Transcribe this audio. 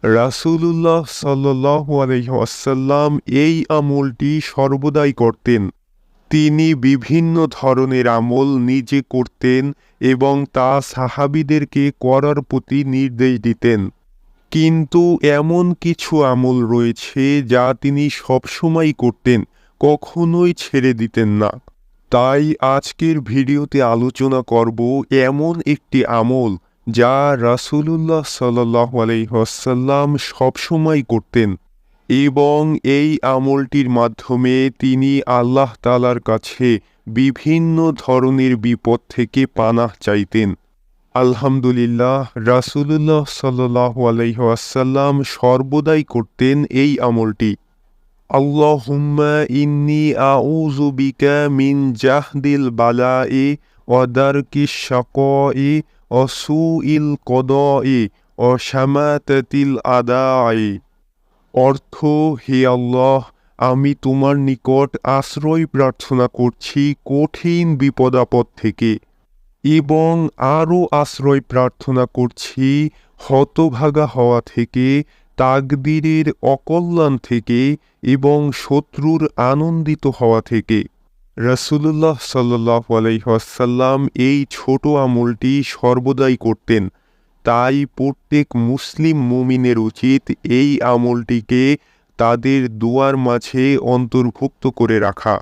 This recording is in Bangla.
রাসূলুল্লাহ সাল্লাল্লাহু আলাইহি ওয়াসাল্লাম এই আমলটি সর্বদাই করতেন। তিনি বিভিন্ন ধরনের আমল নিজে করতেন এবং তা সাহাবীদেরকে করার প্রতি নির্দেশ দিতেন। কিন্তু এমন কিছু আমল রয়েছে যা তিনি সবসময় করতেন, কখনোই ছেড়ে দিতেন না। তাই আজকের ভিডিওতে আলোচনা করব এমন একটি আমল যা রাসূলুল্লাহ সাল্লাল্লাহু আলাইহি ওয়াসাল্লাম সবসময় করতেন এবং এই আমলটির মাধ্যমে তিনি আল্লাহ তাআলার কাছে বিভিন্ন ধরনের বিপদ থেকে পানাহ চাইতেন। আলহামদুলিল্লাহ, রাসূলুল্লাহ সাল্লাল্লাহু আলাইহি ওয়াসাল্লাম সর্বদাই করতেন এই আমলটি। আল্লাহুম্মা ইন্নী আউযু বিকা মিন জাহদিল বালাই ওয়া দারকিশ শাকাই ওয়া সুইল কদাই ওয়া শামাতাতিল আদাই। অর্থ: হে আল্লাহ, আমি তোমার নিকট আশ্রয় প্রার্থনা করছি কঠিন বিপদাপদ থেকে এবং আরও আশ্রয় প্রার্থনা করছি হতভাগা হওয়া থেকে, তাকদীরের অকল্যাণ থেকে এবং শত্রুর আনন্দিত হওয়া থেকে। রাসূলুল্লাহ সাল্লাল্লাহু আলাইহি ওয়াসাল্লাম এই ছোট আমলটি সর্বদাই করতেন। তাই প্রত্যেক মুসলিম মুমিনের উচিত এই আমলটিকে তাদের দোয়ার মাঝে অন্তর্ভুক্ত করে রাখা।